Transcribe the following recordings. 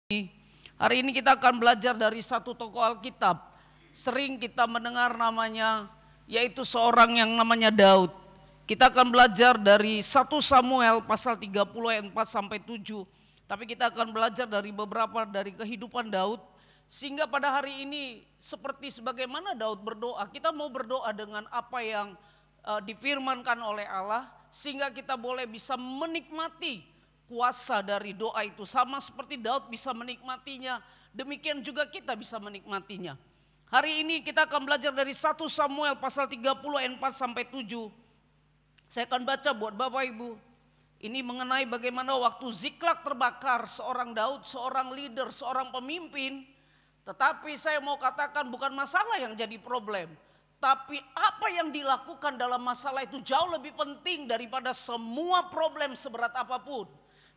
Hari ini kita akan belajar dari satu tokoh Alkitab. Sering kita mendengar namanya, yaitu seorang yang namanya Daud. Kita akan belajar dari 1 Samuel pasal 30 ayat 4 sampai 7. Tapi kita akan belajar dari beberapa dari kehidupan Daud. Sehingga pada hari ini seperti sebagaimana Daud berdoa, kita mau berdoa dengan apa yang difirmankan oleh Allah. Sehingga kita boleh bisa menikmati kuasa dari doa itu, sama seperti Daud bisa menikmatinya, demikian juga kita bisa menikmatinya. Hari ini kita akan belajar dari 1 Samuel pasal 30 ayat 4 sampai 7. Saya akan baca buat Bapak Ibu. Ini mengenai bagaimana waktu Ziklag terbakar, seorang Daud, seorang leader, seorang pemimpin. Tetapi saya mau katakan bukan masalah yang jadi problem, tapi apa yang dilakukan dalam masalah itu jauh lebih penting daripada semua problem seberat apapun.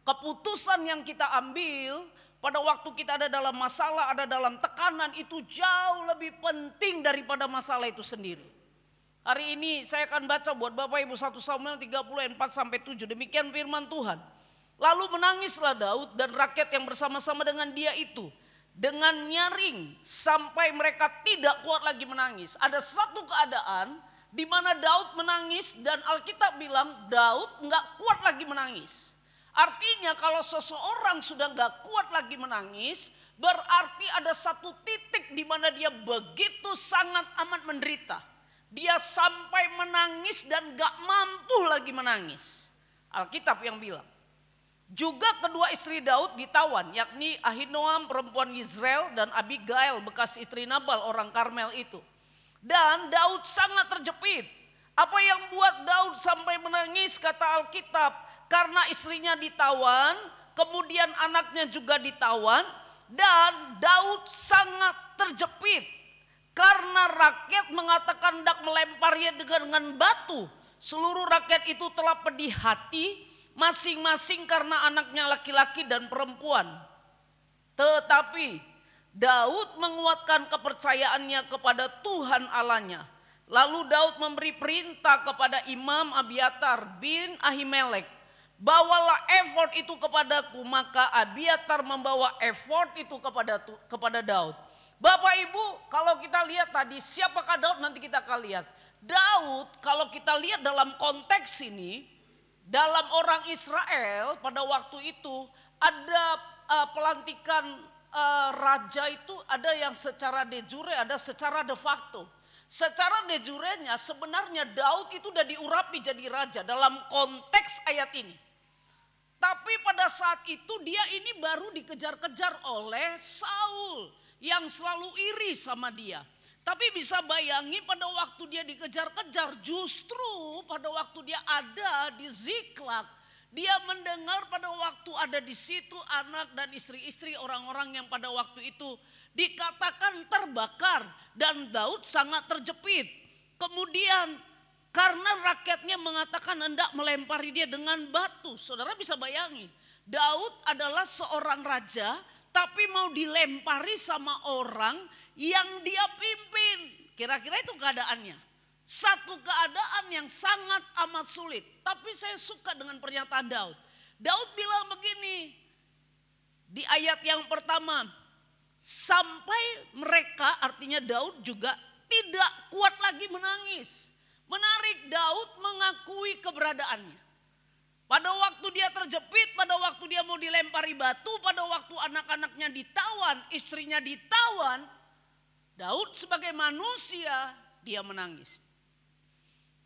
Keputusan yang kita ambil pada waktu kita ada dalam masalah, ada dalam tekanan, itu jauh lebih penting daripada masalah itu sendiri. Hari ini saya akan baca buat Bapak Ibu 1 Samuel 30 ayat 4 sampai 7. Demikian firman Tuhan. Lalu menangislah Daud dan rakyat yang bersama-sama dengan dia itu dengan nyaring sampai mereka tidak kuat lagi menangis. Ada satu keadaan di mana Daud menangis dan Alkitab bilang Daud nggak kuat lagi menangis. Artinya kalau seseorang sudah gak kuat lagi menangis, berarti ada satu titik di mana dia begitu sangat amat menderita. Dia sampai menangis dan gak mampu lagi menangis. Alkitab yang bilang. Juga kedua istri Daud ditawan, yakni Ahinoam perempuan Yizreel dan Abigail bekas istri Nabal orang Karmel itu. Dan Daud sangat terjepit. Apa yang buat Daud sampai menangis, kata Alkitab? Karena istrinya ditawan, kemudian anaknya juga ditawan, dan Daud sangat terjepit. Karena rakyat mengatakan hendak melemparnya dengan batu. Seluruh rakyat itu telah pedih hati, masing-masing karena anaknya laki-laki dan perempuan. Tetapi Daud menguatkan kepercayaannya kepada Tuhan Allahnya. Lalu Daud memberi perintah kepada Imam Abiatar bin Ahimelek, bawalah efod itu kepadaku. Maka Abiatar membawa efod itu kepada Daud. Bapak Ibu, kalau kita lihat tadi siapakah Daud, nanti kita akan lihat. Daud kalau kita lihat dalam konteks ini, dalam orang Israel pada waktu itu ada pelantikan raja itu ada yang secara de jure, ada secara de facto. Secara de jurenya sebenarnya Daud itu sudah diurapi jadi raja dalam konteks ayat ini. Tapi pada saat itu dia ini baru dikejar-kejar oleh Saul yang selalu iri sama dia. Tapi bisa bayangi pada waktu dia dikejar-kejar, justru pada waktu dia ada di Ziklag, dia mendengar pada waktu ada di situ anak dan istri-istri orang-orang yang pada waktu itu dikatakan terbakar dan Daud sangat terjepit. Kemudian karena rakyatnya mengatakan hendak melempari dia dengan batu. Saudara bisa bayangi, Daud adalah seorang raja tapi mau dilempari sama orang yang dia pimpin. Kira-kira itu keadaannya. Satu keadaan yang sangat amat sulit. Tapi saya suka dengan pernyataan Daud. Daud bilang begini di ayat yang pertama, sampai mereka, artinya Daud juga tidak kuat lagi menangis. Menarik, Daud mengakui keberadaannya. Pada waktu dia terjepit, pada waktu dia mau dilempari batu, pada waktu anak-anaknya ditawan, istrinya ditawan, Daud sebagai manusia dia menangis.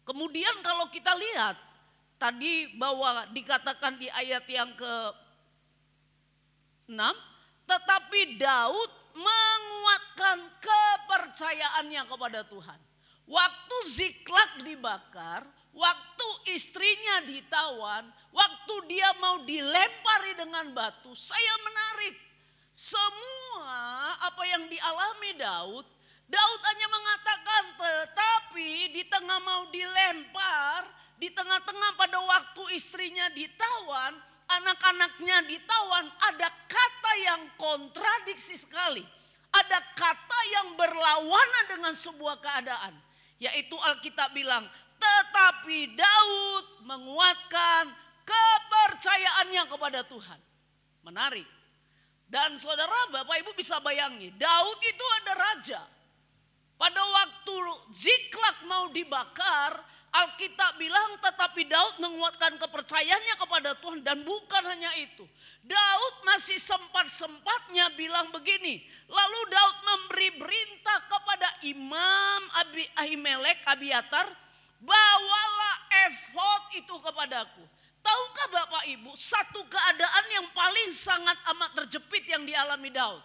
Kemudian kalau kita lihat tadi bahwa dikatakan di ayat yang ke-6, tetapi Daud menguatkan kepercayaannya kepada Tuhan. Waktu Ziklag dibakar, waktu istrinya ditawan, waktu dia mau dilempari dengan batu, saya menarik semua apa yang dialami Daud. Daud hanya mengatakan, tetapi di tengah mau dilempar, di tengah-tengah pada waktu istrinya ditawan, anak-anaknya ditawan, ada kata yang kontradiksi sekali. Ada kata yang berlawanan dengan sebuah keadaan. Yaitu Alkitab bilang, tetapi Daud menguatkan kepercayaannya kepada Tuhan. Menarik. Dan saudara, Bapak Ibu bisa bayangi, Daud itu ada raja. Pada waktu Ziklag mau dibakar, Alkitab bilang tetapi Daud menguatkan kepercayaannya kepada Tuhan. Dan bukan hanya itu, Daud masih sempat-sempatnya bilang begini. Lalu Daud memberi perintah kepada Imam Ahimelek, Abiatar, bawalah efod itu kepadaku. Tahukah Bapak Ibu, satu keadaan yang paling sangat amat terjepit yang dialami Daud.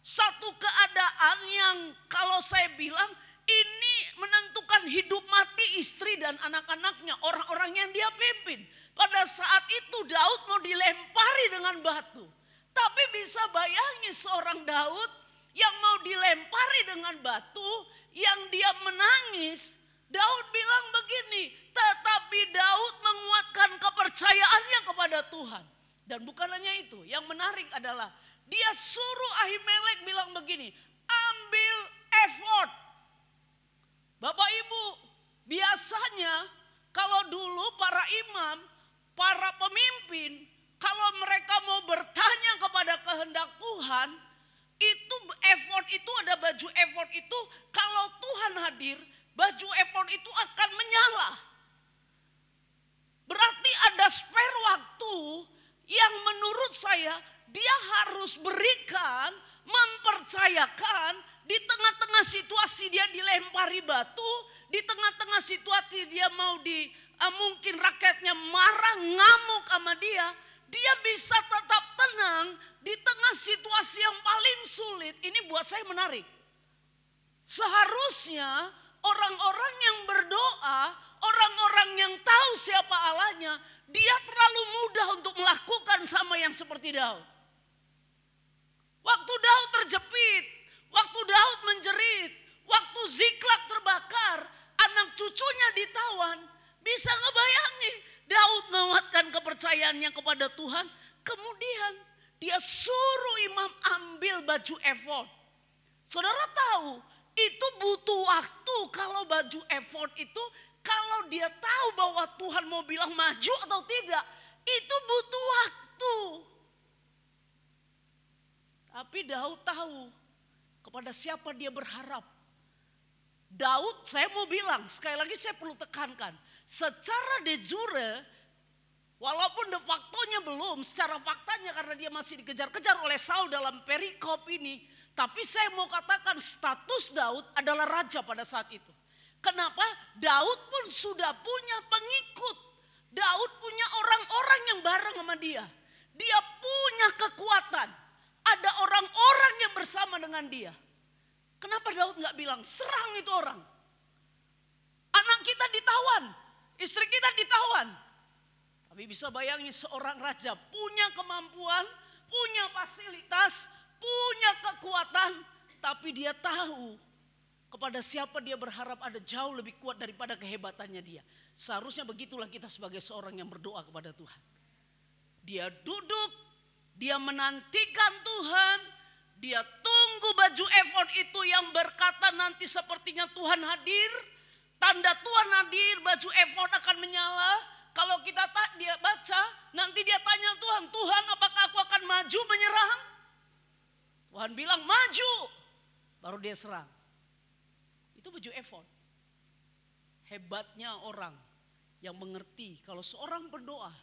Satu keadaan yang kalau saya bilang ini menentukan hidup mati istri dan anak-anaknya, orang-orang yang dia pimpin. Pada saat itu Daud mau dilempari dengan batu. Tapi bisa bayangi seorang Daud yang mau dilempari dengan batu, yang dia menangis. Daud bilang begini, tetapi Daud menguatkan kepercayaannya kepada Tuhan. Dan bukan hanya itu, yang menarik adalah dia suruh Ahimelek bilang begini, ambil efod. Bapak Ibu, biasanya kalau dulu para imam, para pemimpin, kalau mereka mau bertanya kepada kehendak Tuhan, itu efod itu ada baju efod itu, kalau Tuhan hadir, baju efod itu akan menyala. Berarti ada spare waktu yang menurut saya dia harus berikan, mempercayakan di tengah-tengah situasi dia dilempari batu, di tengah-tengah situasi dia mau mungkin rakyatnya marah, ngamuk sama dia, dia bisa tetap tenang di tengah situasi yang paling sulit. Ini buat saya menarik. Seharusnya orang-orang yang berdoa, orang-orang yang tahu siapa Allahnya, dia terlalu mudah untuk melakukan sama yang seperti Daud. Waktu Daud terjepit, waktu Daud menjerit, waktu Ziklag terbakar, anak cucunya ditawan, bisa ngebayangi Daud menguatkan kepercayaannya kepada Tuhan. Kemudian dia suruh imam ambil baju efod. Saudara tahu, itu butuh waktu kalau baju efod itu, kalau dia tahu bahwa Tuhan mau bilang maju atau tidak, itu butuh waktu. Tapi Daud tahu kepada siapa dia berharap. Daud, saya mau bilang, sekali lagi saya perlu tekankan, secara de jure, walaupun de factonya belum, secara faktanya karena dia masih dikejar-kejar oleh Saul dalam perikop ini, tapi saya mau katakan status Daud adalah raja pada saat itu. Kenapa? Daud pun sudah punya pengikut. Daud punya orang-orang yang bareng sama dia. Dia punya kekuatan. Ada orang-orang yang bersama dengan dia. Kenapa Daud gak bilang serang itu orang? Anak kita ditawan, istri kita ditawan. Tapi bisa bayangi seorang raja punya kemampuan, punya fasilitas, punya kekuatan. Tapi dia tahu kepada siapa dia berharap ada jauh lebih kuat daripada kehebatannya dia. Seharusnya begitulah kita sebagai seorang yang berdoa kepada Tuhan. Dia duduk, dia menantikan Tuhan, dia tunggu baju efod itu yang berkata nanti sepertinya Tuhan hadir. Tanda Tuhan hadir, baju efod akan menyala. Kalau kita dia baca, nanti dia tanya Tuhan, Tuhan apakah aku akan maju menyerang? Tuhan bilang maju, baru dia serang. Itu baju efod. Hebatnya orang yang mengerti kalau seorang berdoa,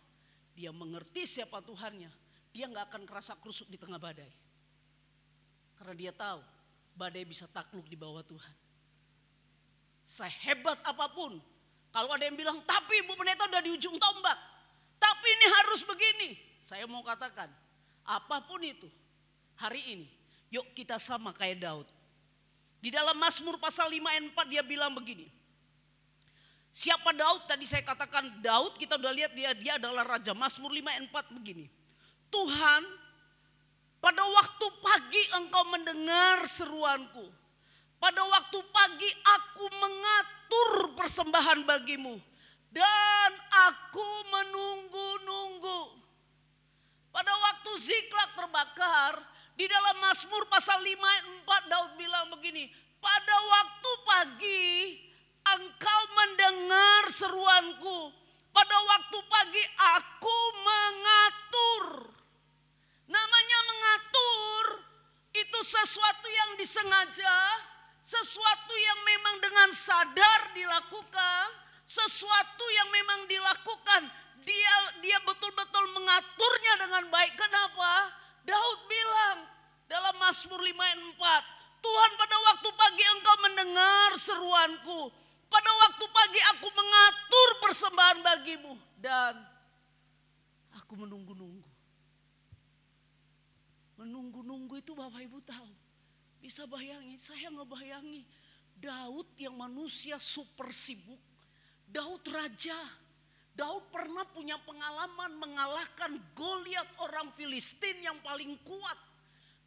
dia mengerti siapa Tuhannya. Dia gak akan kerasa krusuk di tengah badai. Karena dia tahu badai bisa takluk di bawah Tuhan. Sehebat apapun. Kalau ada yang bilang, tapi Ibu Pendeta udah di ujung tombak. Tapi ini harus begini. Saya mau katakan, apapun itu, hari ini, yuk kita sama kayak Daud. Di dalam Mazmur pasal 5 ayat 4 dia bilang begini. Siapa Daud? Tadi saya katakan Daud, kita udah lihat dia adalah raja. Mazmur 5 ayat 4 begini. Tuhan, pada waktu pagi engkau mendengar seruanku. Pada waktu pagi aku mengatur persembahan bagimu. Dan aku menunggu-nunggu. Pada waktu Ziklag terbakar, di dalam Mazmur pasal 5 ayat 4 Daud bilang begini. Pada waktu pagi engkau mendengar seruanku. Pada waktu pagi aku mengatur. Namanya mengatur sesuatu yang disengaja, sesuatu yang memang dengan sadar dilakukan, sesuatu yang memang dilakukan. Dia betul-betul mengaturnya dengan baik. Kenapa? Daud bilang dalam Mazmur 5 ayat 4, Tuhan, pada waktu pagi Engkau mendengar seruanku. Pada waktu pagi aku mengatur persembahan bagimu. Dan aku menunggu-nunggu. Menunggu-nunggu itu Bapak Ibu tahu. Bisa bayangin, saya ngebayangi Daud yang manusia super sibuk. Daud raja. Daud pernah punya pengalaman mengalahkan Goliat orang Filistin yang paling kuat.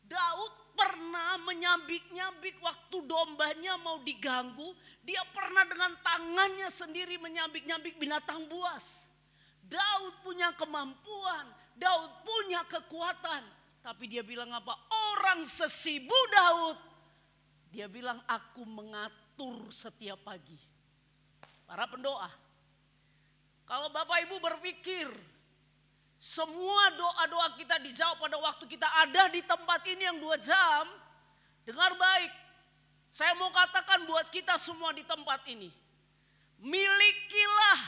Daud pernah menyabik-nyabik waktu dombanya mau diganggu. Dia pernah dengan tangannya sendiri menyabik-nyabik binatang buas. Daud punya kemampuan, Daud punya kekuatan. Tapi dia bilang apa? Orang sesibuk Daud. Dia bilang aku mengatur setiap pagi. Para pendoa, kalau Bapak Ibu berpikir semua doa-doa kita dijawab pada waktu kita ada di tempat ini yang 2 jam. Dengar baik, saya mau katakan buat kita semua di tempat ini. Milikilah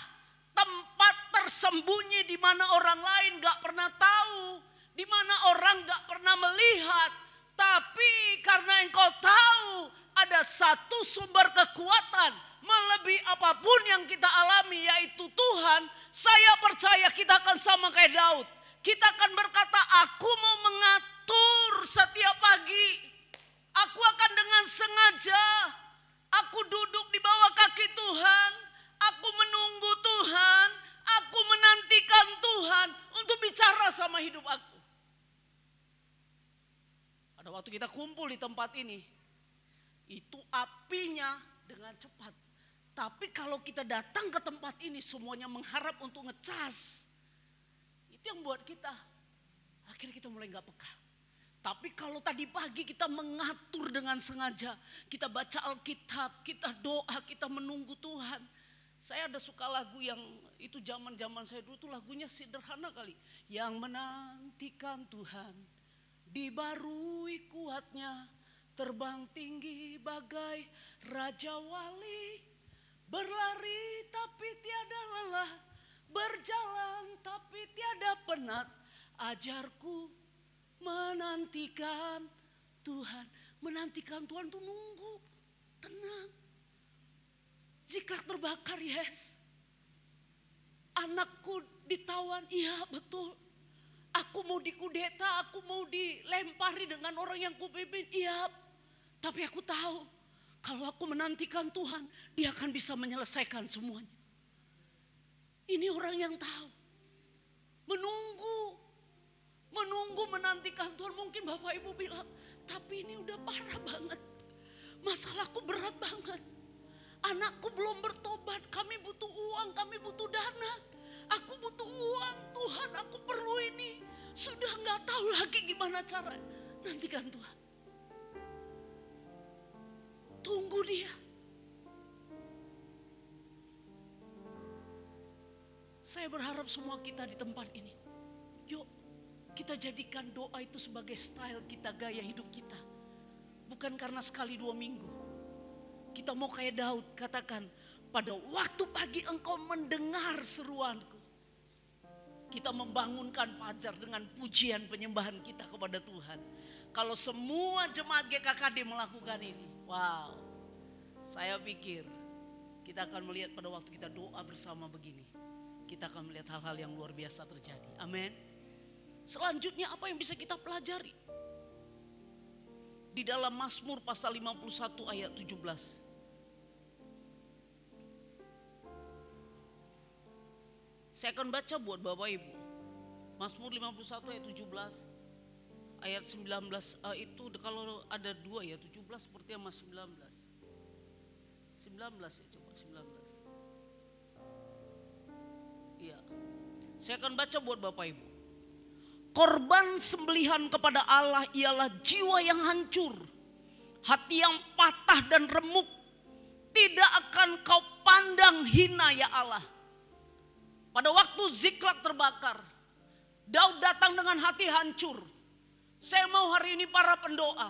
tempat tersembunyi di mana orang lain gak pernah tahu. Di mana orang gak pernah melihat. Tapi karena engkau tahu ada satu sumber kekuatan melebihi apapun yang kita alami, yaitu Tuhan. Saya percaya kita akan sama kayak Daud. Kita akan berkata, aku mau mengatur setiap pagi. Aku akan dengan sengaja. Aku duduk di bawah kaki Tuhan. Aku menunggu Tuhan. Aku menantikan Tuhan untuk bicara sama hidup aku. Pada waktu kita kumpul di tempat ini, itu apinya dengan cepat. Tapi kalau kita datang ke tempat ini semuanya mengharap untuk ngecas. Itu yang buat kita, akhirnya kita mulai gak peka. Tapi kalau tadi pagi kita mengatur dengan sengaja. Kita baca Alkitab, kita doa, kita menunggu Tuhan. Saya ada suka lagu yang itu zaman-zaman saya dulu tuh lagunya sederhana kali. Yang menantikan Tuhan, dibarui kuatnya, terbang tinggi bagai Raja Wali. Berlari tapi tiada lelah, berjalan tapi tiada penat. Ajarku menantikan Tuhan. Menantikan Tuhan itu nunggu, tenang. Ziklag terbakar, yes. Anakku ditawan, iya betul. Aku mau dikudeta, aku mau dilempari dengan orang yang kupimpin, iya. Tapi aku tahu, kalau aku menantikan Tuhan, dia akan bisa menyelesaikan semuanya. Ini orang yang tahu. Menunggu menantikan Tuhan. Mungkin Bapak Ibu bilang, tapi ini udah parah banget. Masalahku berat banget. Anakku belum bertobat, kami butuh uang, kami butuh dana. Aku butuh uang, Tuhan aku perlu ini. Sudah gak tahu lagi gimana cara. Nantikan Tuhan. Tunggu dia. Saya berharap semua kita di tempat ini. Yuk kita jadikan doa itu sebagai style kita, gaya hidup kita. Bukan karena sekali 2 minggu. Kita mau kayak Daud katakan, pada waktu pagi engkau mendengar seruanku. Kita membangunkan fajar dengan pujian penyembahan kita kepada Tuhan. Kalau semua jemaat GKKD melakukan ini, wow. Saya pikir kita akan melihat pada waktu kita doa bersama begini. Kita akan melihat hal-hal yang luar biasa terjadi. Amin. Selanjutnya apa yang bisa kita pelajari? Di dalam Mazmur pasal 51 ayat 17. Saya akan baca buat Bapak Ibu. Mazmur 51 ayat 17. Ayat 19 itu kalau ada 2 ya 17 seperti sama 19. 19 ya coba 19. Iya. Saya akan baca buat Bapak Ibu. Korban sembelihan kepada Allah ialah jiwa yang hancur, hati yang patah dan remuk. Tidak akan kau pandang hina ya Allah. Pada waktu Ziklag terbakar, Daud datang dengan hati hancur. Saya mau hari ini para pendoa,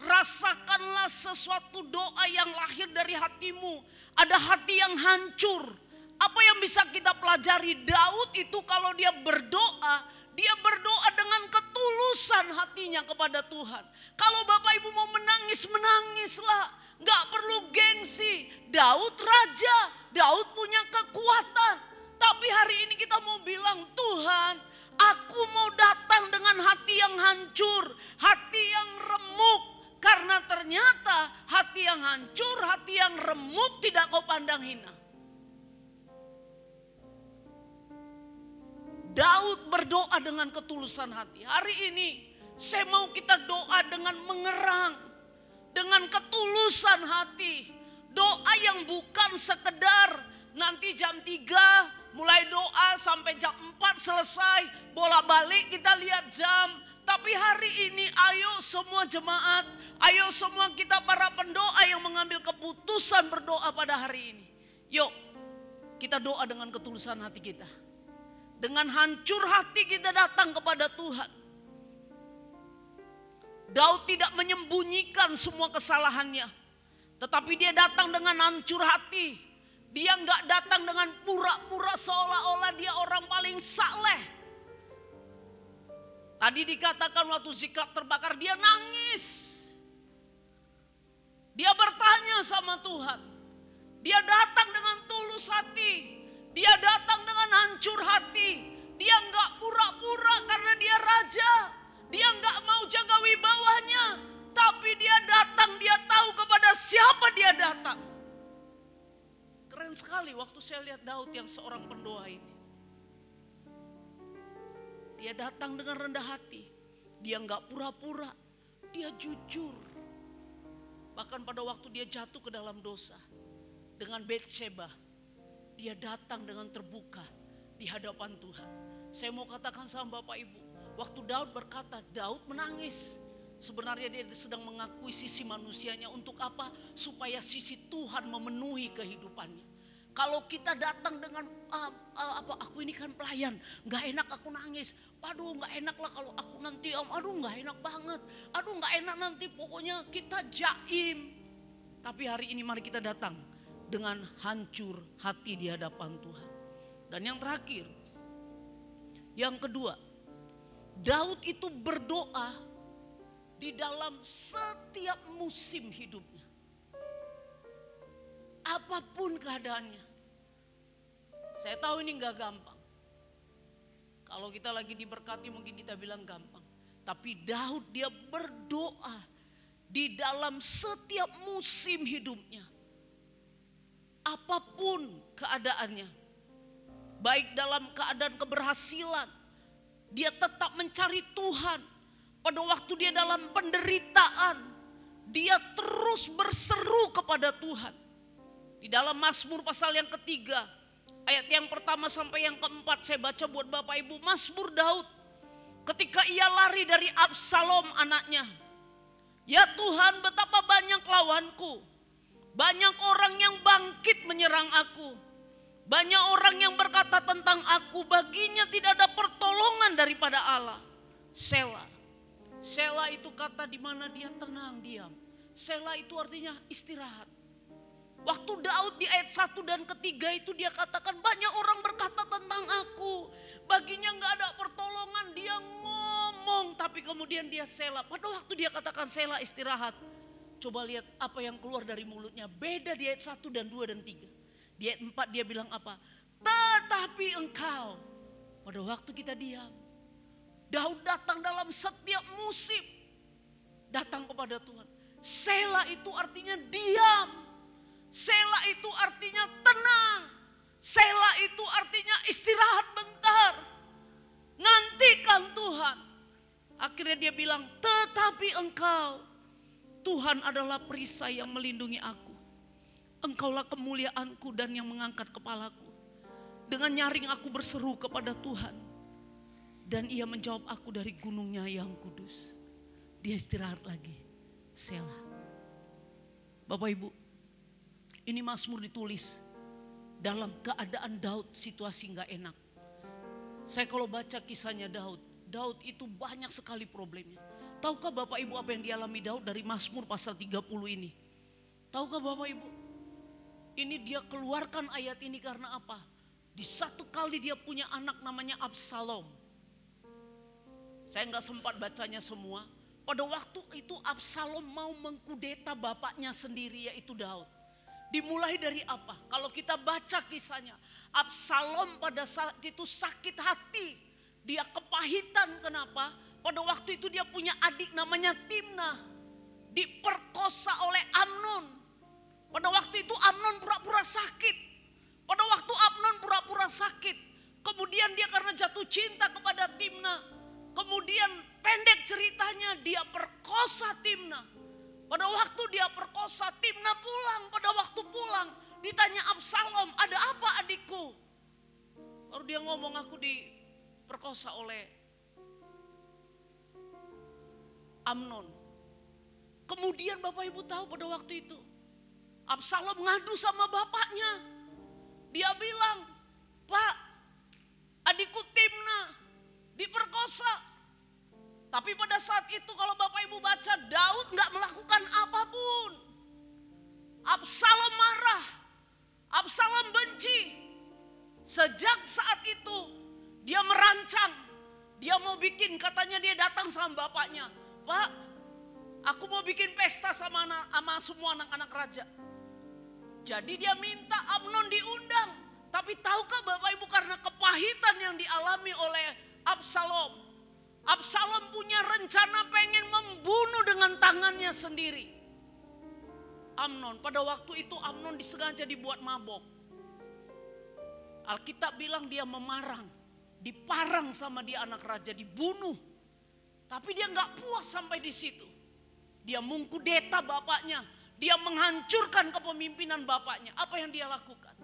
Rasakanlah sesuatu doa yang lahir dari hatimu. Ada hati yang hancur. Apa yang bisa kita pelajari? Daud itu kalau dia berdoa dengan ketulusan hatinya kepada Tuhan. Kalau Bapak Ibu mau menangis, menangislah. Gak perlu gengsi. Daud raja, Daud punya kekuatan. Tapi hari ini kita mau bilang, Tuhan, aku mau datang dengan hati yang hancur, hati yang remuk. Karena ternyata hati yang hancur, hati yang remuk tidak kau pandang hina. Daud berdoa dengan ketulusan hati. Hari ini saya mau kita doa dengan mengerang, dengan ketulusan hati. Doa yang bukan sekedar nanti jam 3 mulai doa sampai jam 4 selesai, bola balik kita lihat jam. Tapi hari ini ayo semua jemaat, ayo semua kita para pendoa yang mengambil keputusan berdoa pada hari ini. Yuk kita doa dengan ketulusan hati kita. Dengan hancur hati kita datang kepada Tuhan. Daud tidak menyembunyikan semua kesalahannya. Tetapi dia datang dengan hancur hati. Dia enggak datang dengan pura-pura seolah-olah dia orang paling saleh. Tadi dikatakan waktu Ziklag terbakar dia nangis. Dia bertanya sama Tuhan. Dia datang dengan tulus hati. Dia datang dengan hancur hati. Dia enggak pura-pura karena dia raja. Dia enggak mau jaga wibawanya. Tapi dia datang, dia tahu kepada siapa dia datang. Keren sekali waktu saya lihat Daud yang seorang pendoa ini. Dia datang dengan rendah hati. Dia enggak pura-pura. Dia jujur. Bahkan pada waktu dia jatuh ke dalam dosa. Dengan Batsheba. Dia datang dengan terbuka di hadapan Tuhan. Saya mau katakan sama Bapak Ibu. Waktu Daud berkata, Daud menangis. Sebenarnya dia sedang mengakui sisi manusianya untuk apa? Supaya sisi Tuhan memenuhi kehidupannya. Kalau kita datang dengan aku ini kan pelayan, nggak enak aku nangis. Aduh nggak enak lah kalau aku nanti aduh nggak enak banget. Aduh nggak enak nanti pokoknya kita jaim. Tapi hari ini mari kita datang dengan hancur hati di hadapan Tuhan. Dan yang terakhir, yang kedua, Daud itu berdoa di dalam setiap musim hidupnya. Apapun keadaannya. Saya tahu ini gak gampang. Kalau kita lagi diberkati mungkin kita bilang gampang. Tapi Daud dia berdoa di dalam setiap musim hidupnya. Apapun keadaannya. Baik dalam keadaan keberhasilan. Dia tetap mencari Tuhan. Pada waktu dia dalam penderitaan. Dia terus berseru kepada Tuhan. Di dalam Mazmur pasal yang ketiga, ayat yang pertama sampai yang keempat saya baca buat Bapak Ibu. Mazmur Daud ketika ia lari dari Absalom anaknya. Ya Tuhan, betapa banyak lawanku. Banyak orang yang bangkit menyerang aku. Banyak orang yang berkata tentang aku, baginya tidak ada pertolongan daripada Allah. Selah. Selah itu kata di mana dia tenang, diam. Selah itu artinya istirahat. Waktu Daud di ayat 1 dan ketiga itu dia katakan banyak orang berkata tentang aku. Baginya gak ada pertolongan, dia ngomong tapi kemudian dia selah. Pada waktu dia katakan selah istirahat. Coba lihat apa yang keluar dari mulutnya. Beda di ayat 1 dan 2 dan 3. Di ayat 4 dia bilang apa? Tetapi engkau. Pada waktu kita diam. Daud datang dalam setiap musim. Datang kepada Tuhan. Selah itu artinya diam. Selah itu artinya tenang. Selah itu artinya istirahat bentar. Nantikan Tuhan. Akhirnya dia bilang, tetapi engkau, Tuhan adalah perisai yang melindungi aku. Engkaulah kemuliaanku dan yang mengangkat kepalaku. Dengan nyaring aku berseru kepada Tuhan. Dan ia menjawab aku dari gunungnya yang kudus. Dia istirahat lagi. Selah. Bapak Ibu. Ini Mazmur ditulis dalam keadaan Daud situasi gak enak. Saya kalau baca kisahnya Daud itu banyak sekali problemnya. tahukah Bapak Ibu apa yang dialami Daud dari Mazmur pasal 30 ini? Tahukah Bapak Ibu? Ini dia keluarkan ayat ini karena apa? Di satu kali dia punya anak namanya Absalom. Saya nggak sempat bacanya semua. Pada waktu itu Absalom mau mengkudeta bapaknya sendiri yaitu Daud. Dimulai dari apa? Kalau kita baca kisahnya, Absalom pada saat itu sakit hati. Dia kepahitan, kenapa? Pada waktu itu dia punya adik namanya Timnah. Diperkosa oleh Amnon. Pada waktu itu Amnon pura-pura sakit. Pada waktu Amnon pura-pura sakit. Kemudian dia karena jatuh cinta kepada Timnah. Kemudian pendek ceritanya dia perkosa Timnah. Pada waktu dia perkosa Timnah pulang. Pada waktu pulang ditanya Absalom, ada apa adikku? Lalu dia ngomong, aku diperkosa oleh Amnon. Kemudian Bapak Ibu tahu pada waktu itu Absalom ngadu sama bapaknya. Dia bilang, Pak, adikku Timnah diperkosa. Tapi pada saat itu kalau Bapak Ibu baca, Daud gak melakukan apapun. Absalom marah, Absalom benci. Sejak saat itu dia merancang, dia mau bikin, katanya dia datang sama bapaknya, Pak, aku mau bikin pesta sama semua anak-anak raja. Jadi dia minta Amnon diundang. Tapi tahukah Bapak Ibu, karena kepahitan yang dialami oleh Absalom, Absalom punya rencana pengen membunuh dengan tangannya sendiri Amnon. Pada waktu itu Amnon disengaja dibuat mabok. Alkitab bilang dia memarang, diparang sama dia anak raja, dibunuh. Tapi dia gak puas sampai di situ. Dia mengkudeta bapaknya, dia menghancurkan kepemimpinan bapaknya. Apa yang dia lakukan?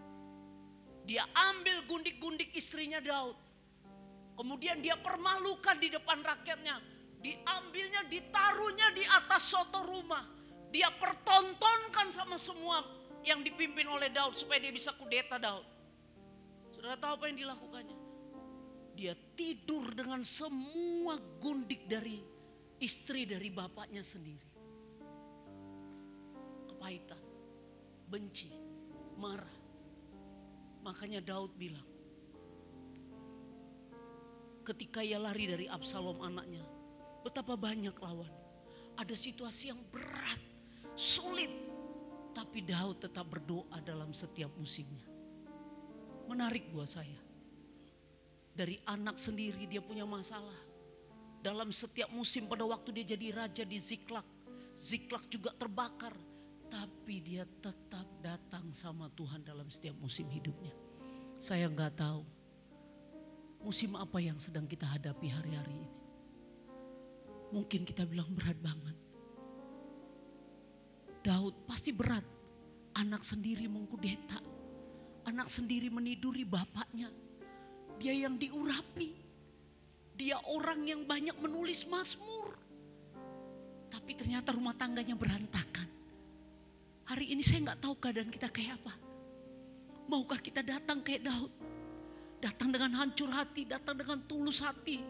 Dia ambil gundik-gundik istrinya Daud. Kemudian dia permalukan di depan rakyatnya. Diambilnya, ditaruhnya di atas soto rumah. Dia pertontonkan sama semua yang dipimpin oleh Daud supaya dia bisa kudeta Daud. Saudara tahu apa yang dilakukannya? Dia tidur dengan semua gundik dari istri dari bapaknya sendiri. Kepahitan, benci, marah. Makanya Daud bilang, ketika ia lari dari Absalom anaknya, betapa banyak lawan. Ada situasi yang berat, sulit, tapi Daud tetap berdoa dalam setiap musimnya. Menarik buat saya. Dari anak sendiri dia punya masalah. Dalam setiap musim pada waktu dia jadi raja di Ziklag, Ziklag juga terbakar. Tapi dia tetap datang sama Tuhan dalam setiap musim hidupnya. Saya nggak tahu musim apa yang sedang kita hadapi hari-hari ini. Mungkin kita bilang berat banget. Daud pasti berat. Anak sendiri mengkudeta. Anak sendiri meniduri bapaknya. Dia yang diurapi. Dia orang yang banyak menulis Mazmur. Tapi ternyata rumah tangganya berantakan. Hari ini saya nggak tahu keadaan kita kayak apa. Maukah kita datang kayak Daud? Datang dengan hancur hati, datang dengan tulus hati.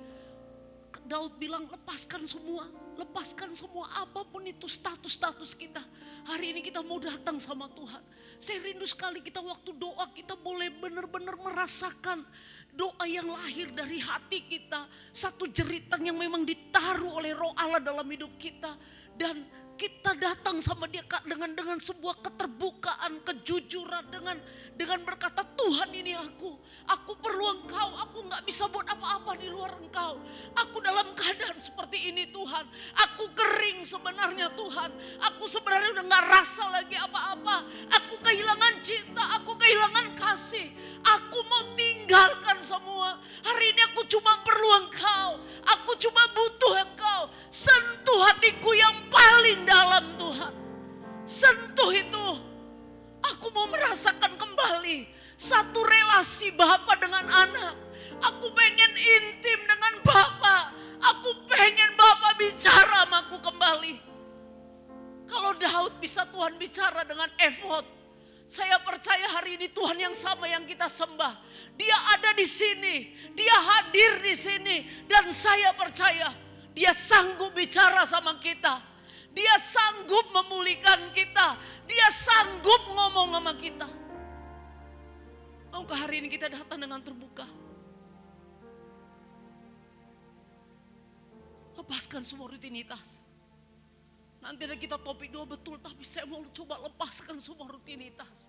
Daud bilang lepaskan semua apapun itu status kita. Hari ini kita mau datang sama Tuhan. Saya rindu sekali kita waktu doa kita boleh benar-benar merasakan doa yang lahir dari hati kita. Satu jeritan yang memang ditaruh oleh Roh Allah dalam hidup kita. Dan kita datang sama dia dengan sebuah keterbukaan, kejujuran, dengan berkata Tuhan ini aku perlu Engkau, aku gak bisa buat apa-apa di luar Engkau. Aku dalam keadaan seperti ini Tuhan, aku kering sebenarnya Tuhan, aku sebenarnya udah gak rasa lagi apa-apa, aku kehilangan cinta, aku kehilangan kasih, aku mau tinggalkan semua. Hari ini aku cuma perlu Engkau, aku cuma butuh Engkau, sentuh hatiku yang paling dalam Tuhan. Sentuh itu. Aku mau merasakan kembali satu relasi Bapa dengan anak. Aku pengen intim dengan Bapa. Aku pengen Bapa bicara sama aku kembali. Kalau Daud bisa Tuhan bicara dengan efod, saya percaya hari ini Tuhan yang sama yang kita sembah. Dia ada di sini, dia hadir di sini, dan saya percaya Dia sanggup bicara sama kita. Dia sanggup memulihkan kita. Dia sanggup ngomong sama kita. Maukah hari ini kita datang dengan terbuka? Lepaskan semua rutinitas. Nanti ada kita topik doa betul, tapi saya mau coba lepaskan semua rutinitas.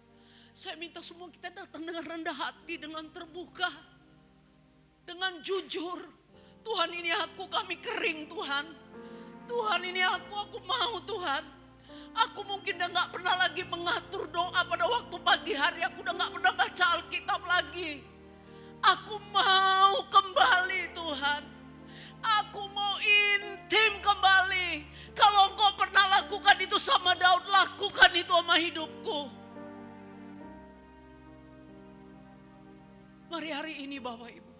Saya minta semua kita datang dengan rendah hati, dengan terbuka, dengan jujur. Tuhan, ini aku, kami kering Tuhan. Tuhan, ini aku mau Tuhan. Aku mungkin udah gak pernah lagi mengatur doa pada waktu pagi hari. Aku udah gak pernah baca Alkitab lagi. Aku mau kembali Tuhan. Aku mau intim kembali. Kalau Engkau pernah lakukan itu sama Daud, lakukan itu sama hidupku. Mari hari ini Bapak Ibu,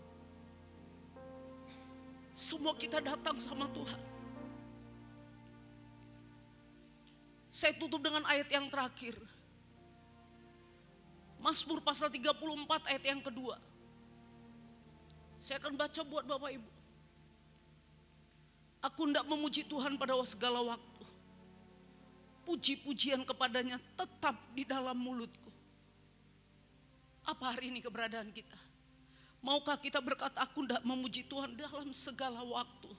semua kita datang sama Tuhan. Saya tutup dengan ayat yang terakhir. Mazmur pasal 34 ayat yang kedua. Saya akan baca buat Bapak Ibu. Aku hendak memuji Tuhan pada segala waktu. Puji-pujian kepadanya tetap di dalam mulutku. Apa hari ini keberadaan kita? Maukah kita berkata, aku hendak memuji Tuhan dalam segala waktu.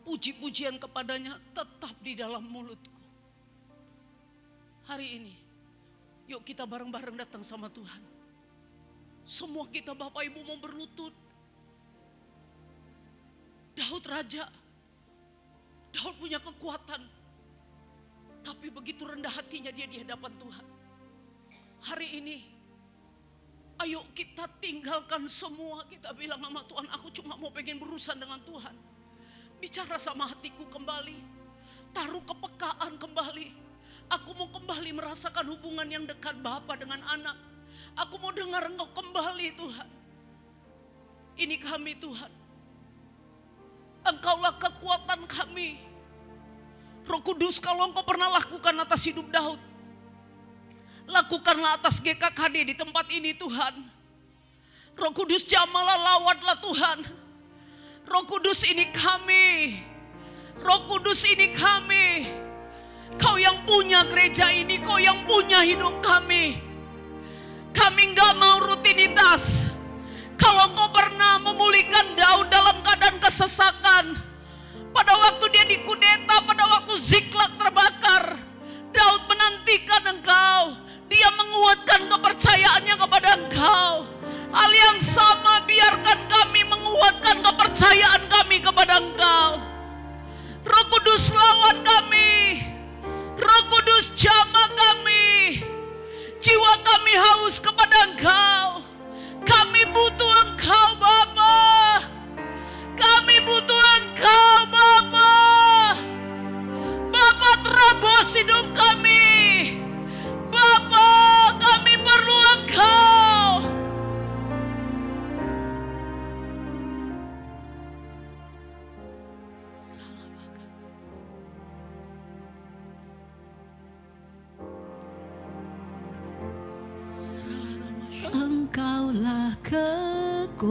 Puji-pujian kepadanya tetap di dalam mulutku. Hari ini, yuk kita bareng-bareng datang sama Tuhan. Semua kita Bapak Ibu mau berlutut. Daud raja. Daud punya kekuatan. Tapi begitu rendah hatinya dia di hadapan Tuhan. Hari ini, ayo kita tinggalkan semua. Kita bilang sama Tuhan, aku cuma mau pengen berurusan dengan Tuhan. Bicara sama hatiku kembali. Taruh kepekaan kembali. Aku mau kembali merasakan hubungan yang dekat Bapa dengan anak. Aku mau dengar Engkau kembali Tuhan. Ini kami Tuhan. Engkaulah kekuatan kami. Roh Kudus, kalau Engkau pernah lakukan atas hidup Daud, lakukanlah atas GKKD di tempat ini Tuhan. Roh Kudus, jamalah, lawatlah Tuhan. Roh Kudus, ini kami. Roh Kudus, ini kami. Kau yang punya gereja ini, Kau yang punya hidup kami. Kami enggak mau rutinitas. Kalau Engkau pernah memulihkan Daud dalam keadaan kesesakan, pada waktu dia dikudeta, pada waktu Ziklag terbakar, Daud menantikan Engkau. Dia menguatkan kepercayaannya kepada Engkau. Hal yang sama biarkan kami menguatkan kepercayaan kami kepada Engkau. Roh Kudus, lawan kami. Roh Kudus, jamah kami. Jiwa kami haus kepada Engkau. Kami butuh Engkau Bapa. Kami butuh Engkau Bapa. Bapa, terobos hidup kami. Bapa, kami perlu Engkau. Engkaulah kekuatanku,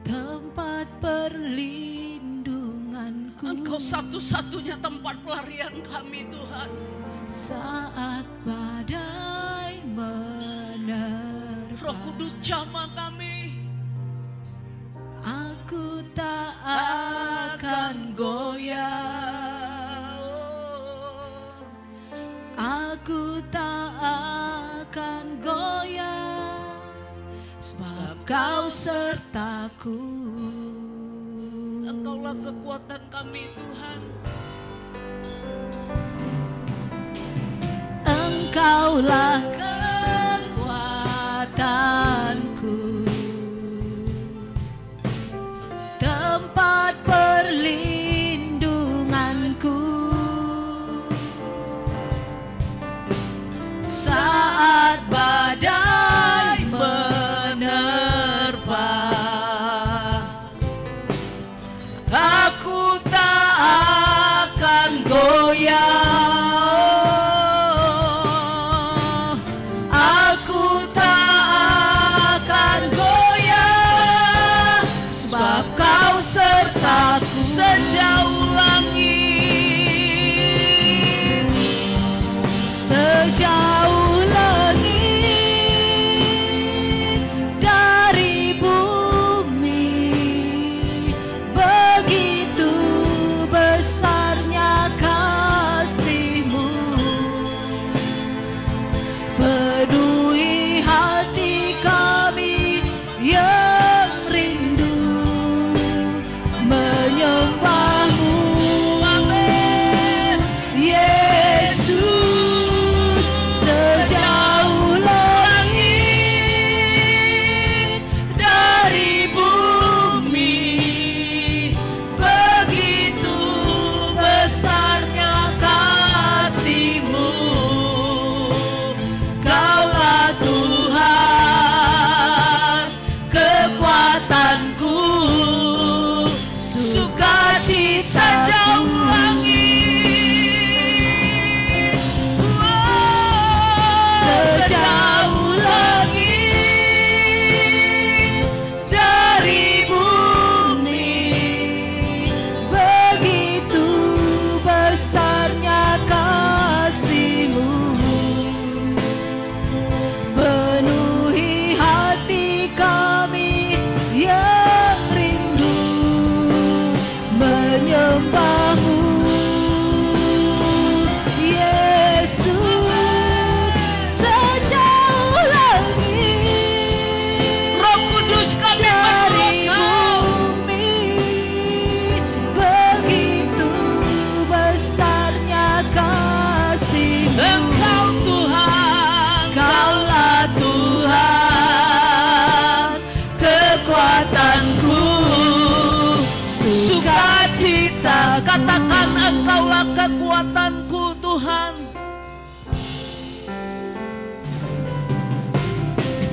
tempat perlindunganku. Engkau satu-satunya tempat pelarian kami Tuhan. Saat badai menerpa, Roh Kudus, jamah kami. aku tak akan goyah. Aku tak akan goyah, sebab Kau sertaku. Engkaulah kekuatan kami Tuhan. Engkaulah kekuatanku, tempat perlindunganku. Saat badai menerpa, aku tak akan goyah. Aku tak akan goyah, kekuatanku, sukacita. Katakan Engkaulah kekuatanku Tuhan.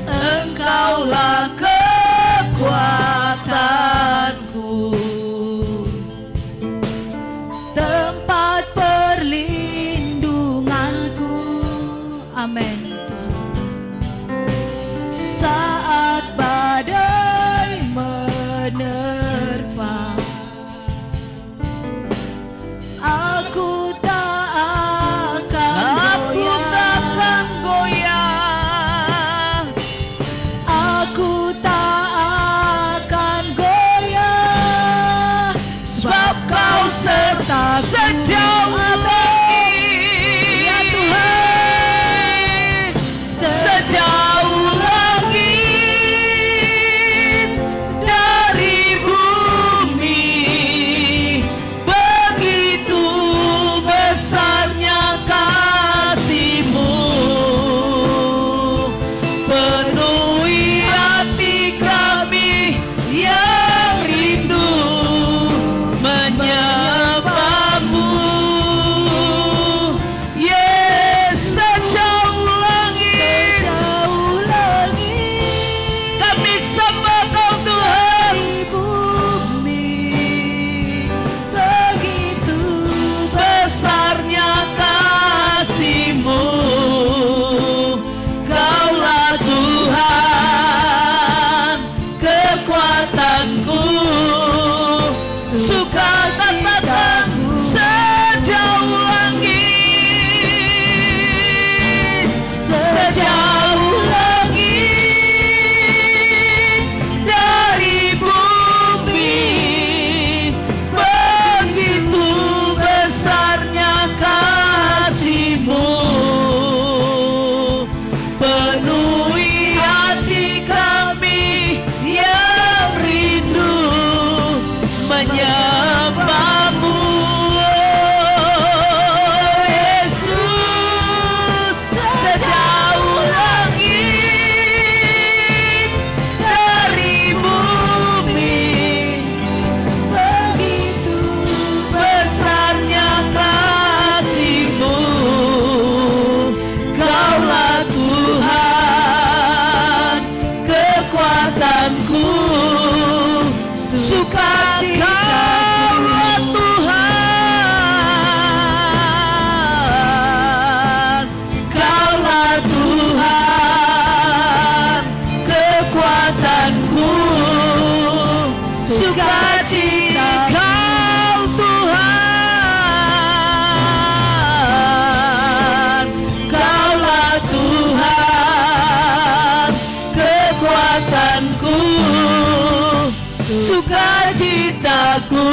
Engkaulah kekuatanku, tempat perlindunganku. Amin. Saat badai menerpa, aku tak akan goyah. Aku tak akan goyah, sebab Kau sertaku Sejauh langit, ya Tuhan, sejauh langit dari bumi, begitu besarnya kasih-Mu, penuhi hati kami yang rindu menyembah-Mu. Yes, sejauh langit kami sembah Kau Tuhan. di bumi, begitu Besarnya kasih-Mu, Kaulah Tuhan kekuatanku, sukacitaku. Sejauh langit, sejauh langit dari bumi, begitu besarnya kasih-Mu, penuhi hati kami yang rindu menyembah-Mu. Yesus, sejauh langit dari bumi, begitu besarnya kasih-Mu, Kaulah Tuhan kekuatanku, sukacitaku. Kaulah Tuhan, Kaulah Tuhan kekuatanku, sukacita. Kau Tuhan, Kaulah Tuhan kekuatanku, sukacitaku.